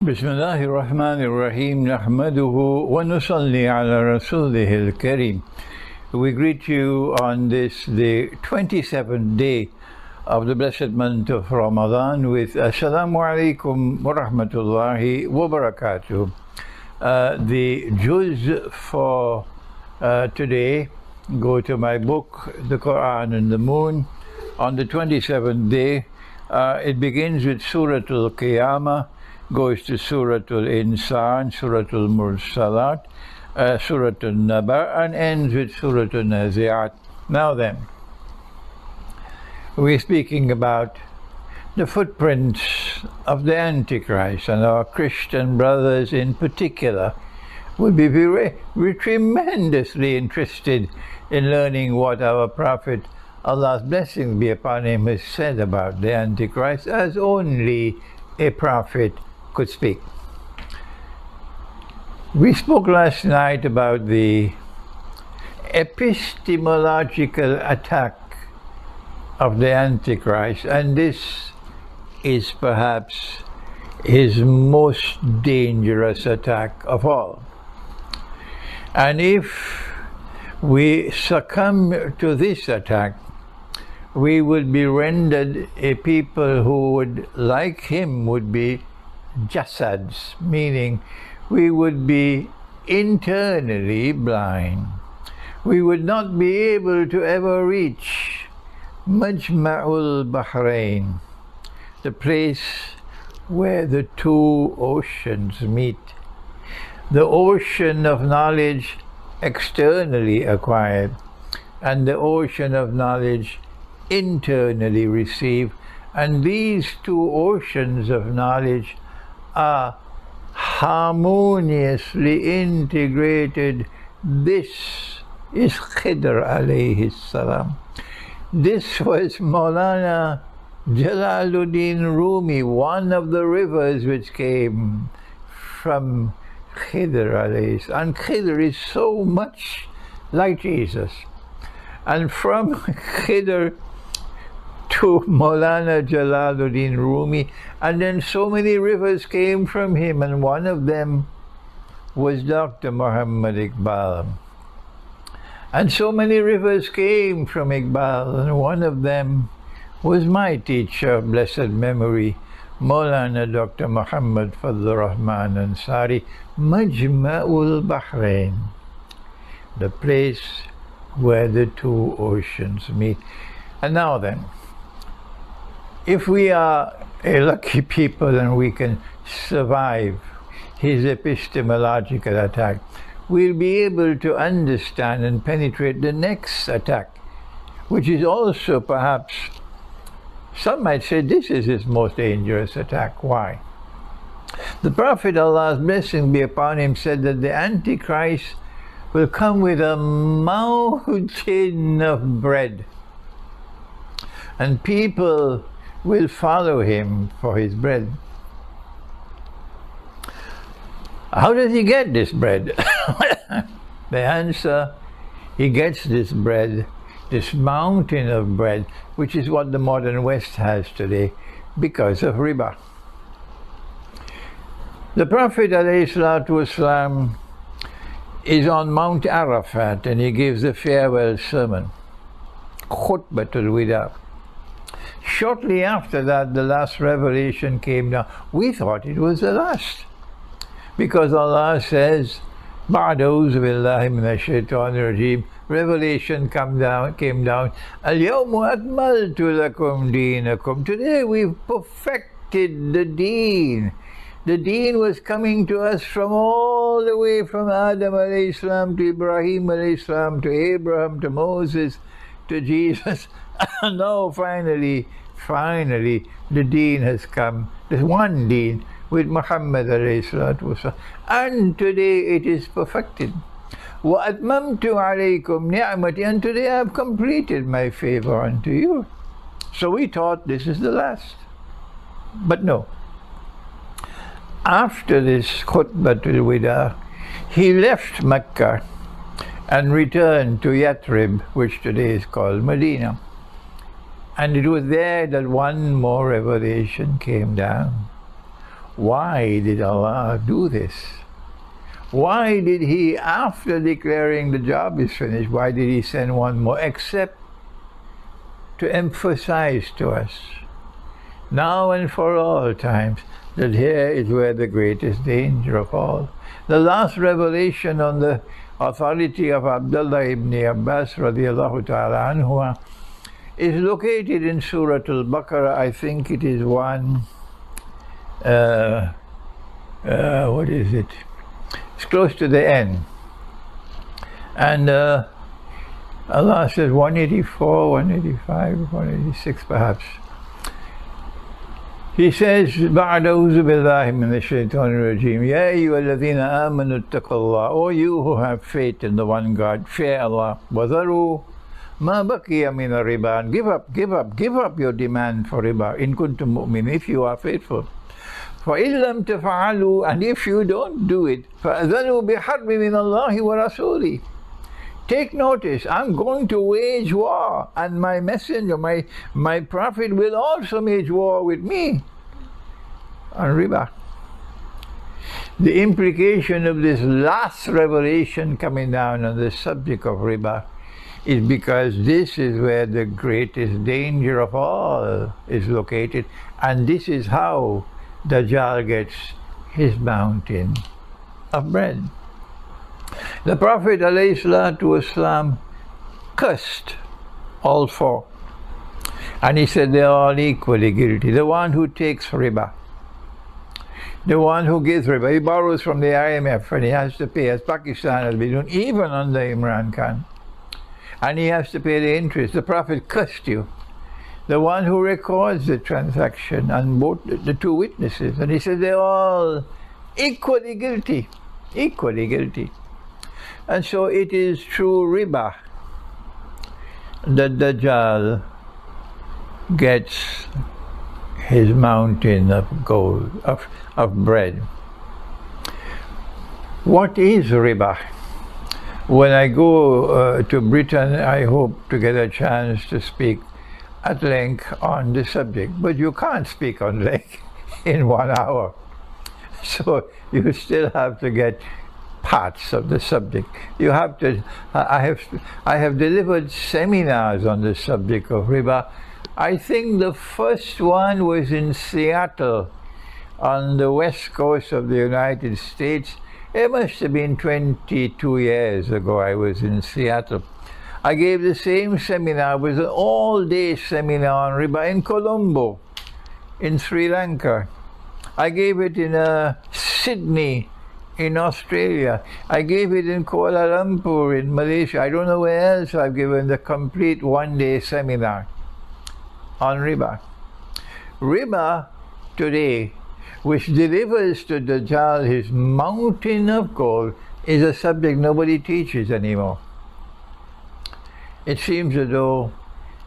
بسم الله الرحمن الرحيم نحمده ونصلي على رسوله الكريم. We greet you on this, the 27th day of the blessed month of Ramadan with Assalamu alaikum wa rahmatullahi wa barakatuh. The juz for today, go to my book, The Quran and the Moon. On the 27th day, it begins with Surah Al-Qiyamah, goes to Surah Al-Insan, Surah Al-Mursalat, Surah Al-Naba, and ends with Surah Al-Nazi'at. Now then, we're speaking about the footprints of the Antichrist, and our Christian brothers in particular would be tremendously interested in learning what our Prophet, Allah's blessing be upon him, has said about the Antichrist, as only a prophet could speak. We spoke last night about the epistemological attack of the Antichrist, and this is perhaps his most dangerous attack of all. And if we succumb to this attack, we would be rendered a people who would, like him, would be jasads, meaning we would be internally blind. We would not be able to ever reach Majma'ul Bahrain, the place where the two oceans meet. The ocean of knowledge externally acquired, and the ocean of knowledge internally received. And these two oceans of knowledge are harmoniously integrated. This is Khidr alayhi salam. This was Maulana Jalaluddin Rumi, one of the rivers which came from Khidr alayhi salam. And Khidr is so much like Jesus. And from Khidr to Maulana Jalaluddin Rumi, and then so many rivers came from him, and one of them was Dr. Muhammad Iqbal. And so many rivers came from Iqbal, and one of them was my teacher of blessed memory, Maulana Dr. Muhammad Fadl Rahman Ansari. Majma'ul Bahrain, the place where the two oceans meet. And now then, if we are a lucky people and we can survive his epistemological attack, we'll be able to understand and penetrate the next attack, which is also perhaps, some might say, this is his most dangerous attack. Why? The Prophet, Allah's blessing be upon him, said that the Antichrist will come with a mountain of bread, and people will follow him for his bread. How does he get this bread? The answer, he gets this bread, this mountain of bread, which is what the modern West has today, because of riba. The Prophet ﷺ is on Mount Arafat, and he gives a farewell sermon, Khutbatul Wida. Shortly after that, the last revelation came down. We thought it was the last, because Allah says, Ba'da'uz billahi minash shaitanir rajim, revelation came down. Al-yawmu akmaltu lakum deenakum. Today we've perfected the deen. The deen was coming to us from all the way from Adam alayhi salam to Ibrahim alayhi salam to Abraham to Moses to Jesus. And now finally, the deen has come, the one deen with Muhammad alayhi salatu wasalam. And today it is perfected. وَأَتْمَمْتُ عَلَيْكُمْ نِعْمَتِي. And today I have completed my favor unto you. So we thought this is the last. But no. After this Khutbatul Wida, he left Mecca and returned to Yathrib, which today is called Medina. And it was there that one more revelation came down. why did Allah do this? Why did He, after declaring the job is finished, why did He send one more? Except to emphasize to us, now and for all times, that here is where the greatest danger of all. The last revelation on the authority of Abdullah ibn Abbas radiallahu ta'ala anhu is located in Surah Al-Baqarah. I think it is one, what is it? It's close to the end. And Allah says 184, 185, 186 perhaps. He says, بعد أعوذ بالله من الشيطان الرجيم يا أيها الذين آمنوا اتقوا الله. O you who have faith in the one God, fear Allah. وذروا ما بقي من الربا. Give up your demand for riba. إن كنتم مؤمنين, if you are faithful. فإن لم تفعلوا, and if you don't do it, فأذنوا بحرب من الله ورسوله. Take notice, I'm going to wage war, and my messenger, my prophet will also wage war with me on riba. The implication of this last revelation coming down on the subject of riba is because this is where the greatest danger of all is located, and this is how Dajjal gets his mountain of bread. The Prophet ﷺ cursed all four, and he said they are all equally guilty. The one who takes riba, the one who gives riba, he borrows from the IMF and he has to pay, as Pakistan has been doing, even under Imran Khan, and he has to pay the interest. The Prophet cursed you. The one who records the transaction and both the two witnesses, and he said they're all equally guilty, equally guilty. And so it is through riba that Dajjal gets his mountain of gold, of bread. What is riba? When I go to Britain, I hope to get a chance to speak at length on the subject, but you can't speak on length in 1 hour. So you still have to get parts of the subject. You have to, I have delivered seminars on the subject of riba. I think the first one was in Seattle on the west coast of the United States. It must have been 22 years ago I was in Seattle. I gave the same seminar. It was an all-day seminar on riba in Colombo, in Sri Lanka. I gave it in Sydney, in Australia. I gave it in Kuala Lumpur, in Malaysia. I don't know where else I've given the complete one-day seminar on riba. Riba today, which delivers to Dajjal his mountain of gold, is a subject nobody teaches anymore. It seems as though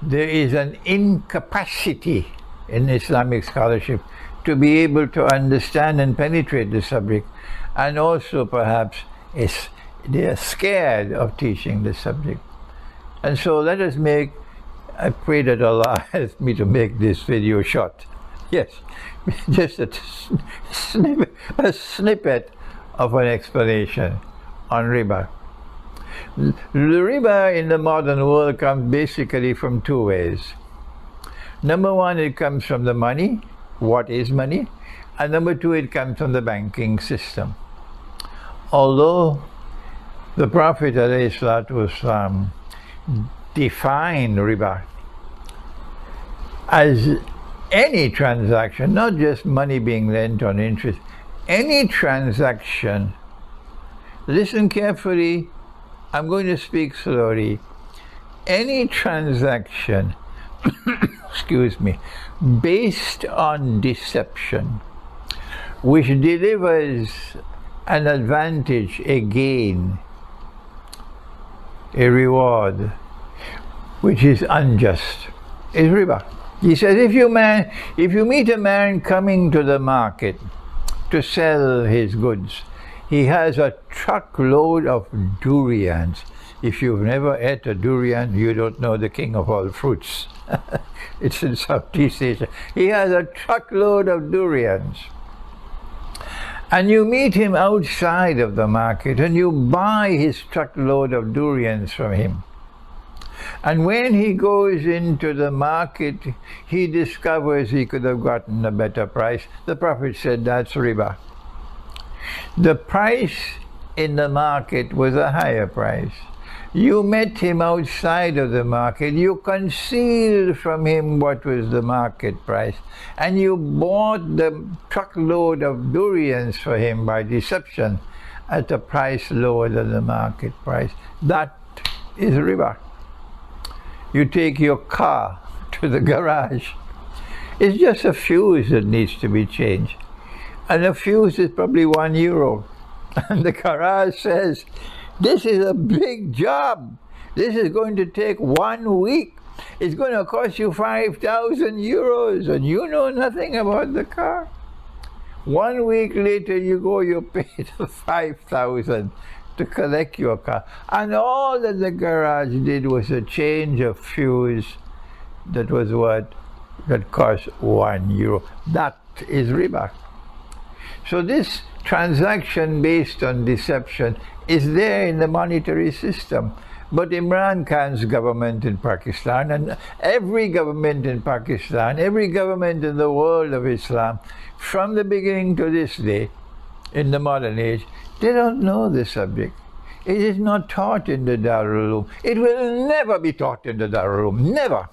there is an incapacity in Islamic scholarship to be able to understand and penetrate the subject, and also perhaps they are scared of teaching the subject. And so let us make, I pray that Allah helps me to make this video short. Yes, just a snippet of an explanation on riba. The riba in the modern world comes basically from two ways. Number one, it comes from the money. What is money? And number two, it comes from the banking system. Although the Prophet ﷺ defined riba as any transaction, not just money being lent on interest, any transaction, listen carefully, I'm going to speak slowly, any transaction, excuse me, based on deception, which delivers an advantage, a gain, a reward, which is unjust, is riba. He says, if you meet a man coming to the market to sell his goods, he has a truckload of durians. If you've never ate a durian, you don't know the king of all fruits. It's in Southeast Asia. He has a truckload of durians. and you meet him outside of the market and you buy his truckload of durians from him. And when he goes into the market, he discovers he could have gotten a better price. The Prophet said that's riba. The price in the market was a higher price. You met him outside of the market, you concealed from him what was the market price, and you bought the truckload of durians for him by deception at a price lower than the market price. That is riba. You take your car to the garage. It's just a fuse that needs to be changed. And the fuse is probably €1. And the garage says, this is a big job. This is going to take 1 week. It's going to cost you €5,000, and you know nothing about the car. 1 week later, you go, you pay the $5,000 to collect your car. And all that the garage did was a change of fuse that was what? That cost €1. That is riba. So this transaction based on deception is there in the monetary system. But Imran Khan's government in Pakistan, and every government in Pakistan, every government in the world of Islam, from the beginning to this day, in the modern age, they don't know the subject. It is not taught in the Darul Uloom. It will never be taught in the Darul Uloom. Never.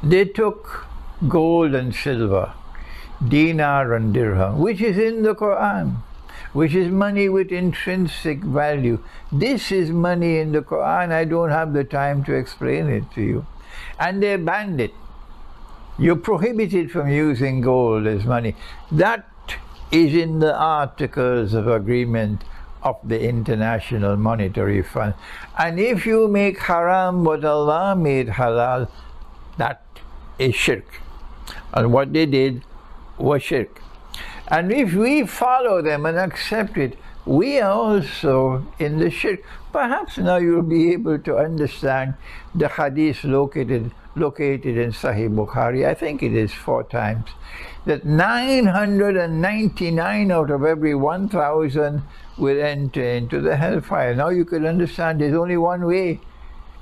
They took gold and silver, dinar and dirham, which is in the Quran, which is money with intrinsic value. This is money in the Quran. I don't have the time to explain it to you. And they banned it. You're prohibited from using gold as money. That is in the Articles of Agreement of the International Monetary Fund. And if you make haram what Allah made halal, that is shirk. And what they did was shirk. And if we follow them and accept it, we are also in the shirk. Perhaps now you'll be able to understand the hadith located in Sahih Bukhari. I think it is 4 times. That 999 out of every 1,000 will enter into the hellfire. Now you can understand there's only one way.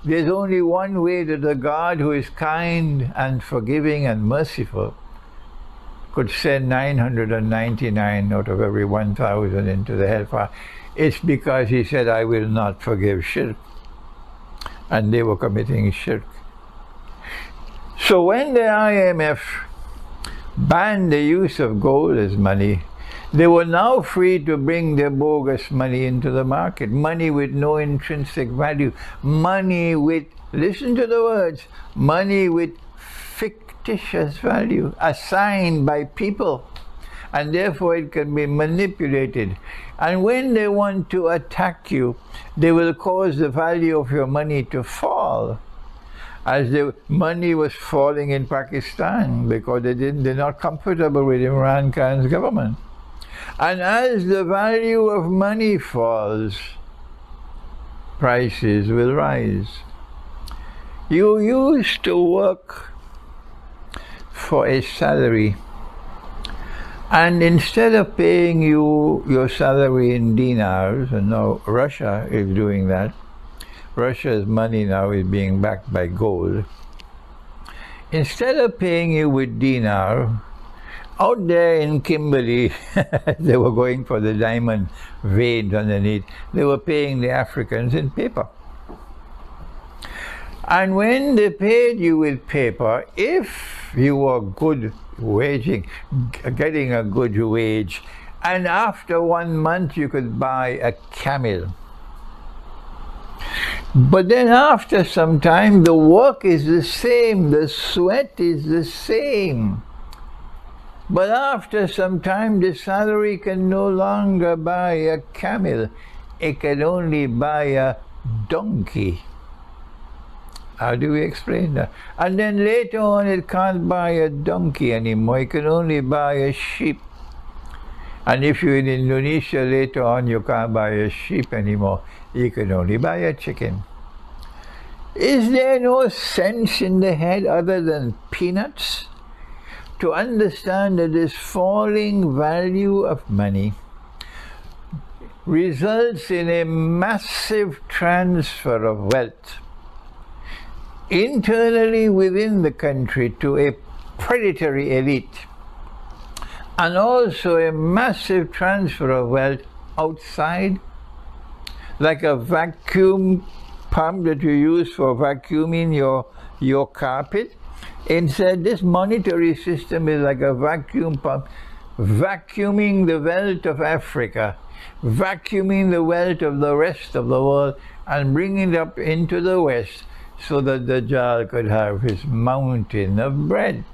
There's only one way that the God who is kind and forgiving and merciful could send 999 out of every 1,000 into the hellfire. It's because he said, I will not forgive shirk. And they were committing shirk. So when the IMF banned the use of gold as money, they were now free to bring their bogus money into the market. Money with no intrinsic value. Money with, listen to the words, money with fictitious value assigned by people, and therefore it can be manipulated. And when they want to attack you, they will cause the value of your money to fall, as the money was falling in Pakistan because they're not comfortable with Imran Khan's government. And as the value of money falls, prices will rise. You used to work for a salary, and instead of paying you your salary in dinars, and now Russia is doing that, Russia's money now is being backed by gold. Instead of paying you with dinar, out there in Kimberley, they were going for the diamond veins underneath. They were paying the Africans in paper. And when they paid you with paper, if you were good waging, getting a good wage, and after 1 month you could buy a camel. But then after some time, the work is the same, the sweat is the same. But after some time, the salary can no longer buy a camel. It can only buy a donkey. How do we explain that? And then later on, it can't buy a donkey anymore. It can only buy a sheep. And if you're in Indonesia, later on, you can't buy a sheep anymore. You can only buy a chicken. Is there no sense in the head other than peanuts? to understand that this falling value of money results in a massive transfer of wealth internally within the country to a predatory elite, and also a massive transfer of wealth outside, like a vacuum pump that you use for vacuuming your carpet. Instead, this monetary system is like a vacuum pump, vacuuming the wealth of Africa, vacuuming the wealth of the rest of the world, and bringing it up into the West so that the Dajjal could have his mountain of bread.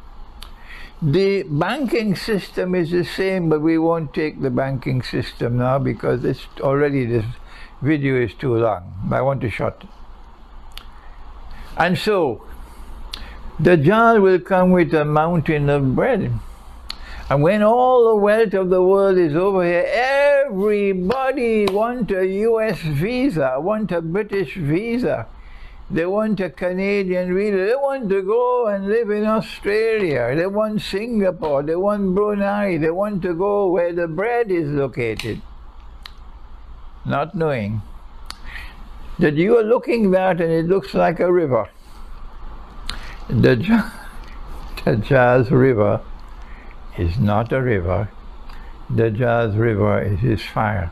The banking system is the same, but we won't take the banking system now because this video is too long. I want to short it. And so, the Dajjal will come with a mountain of bread. And when all the wealth of the world is over here, everybody wants a US visa, want a British visa. They want a Canadian visa. They want to go and live in Australia. They want Singapore. They want Brunei. They want to go where the bread is located. Not knowing that you are looking at and it looks like a river. The Dajjal's river is not a river. The Dajjal's river is his fire.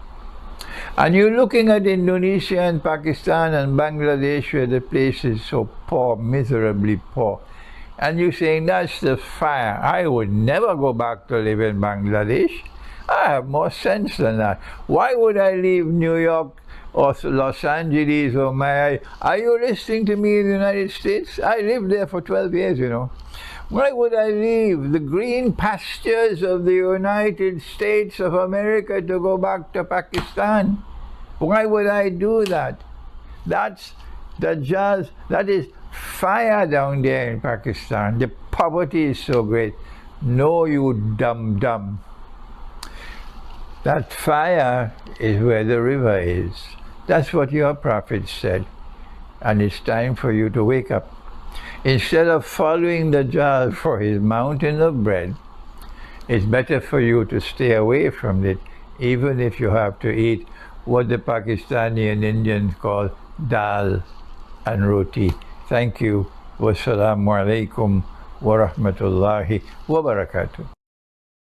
And you're looking at Indonesia and Pakistan and Bangladesh, where the place is so poor, miserably poor. And you're saying, that's the fire. I would never go back to live in Bangladesh. I have more sense than that. Why would I leave New York or Los Angeles or Miami? Are you listening to me in the United States? I lived there for 12 years, you know. Why would I leave the green pastures of the United States of America to go back to Pakistan? Why would I do that? That's Dajjal. That is fire down there in Pakistan. The poverty is so great. No, you dumb. That fire is where the river is. That's what your prophet said. And it's time for you to wake up. Instead of following the Dajjal for his mountain of bread, it's better for you to stay away from it, even if you have to eat what the Pakistani and Indians call dal and roti. Thank you. Wassalamu alaikum wa rahmatullahi wa barakatuh.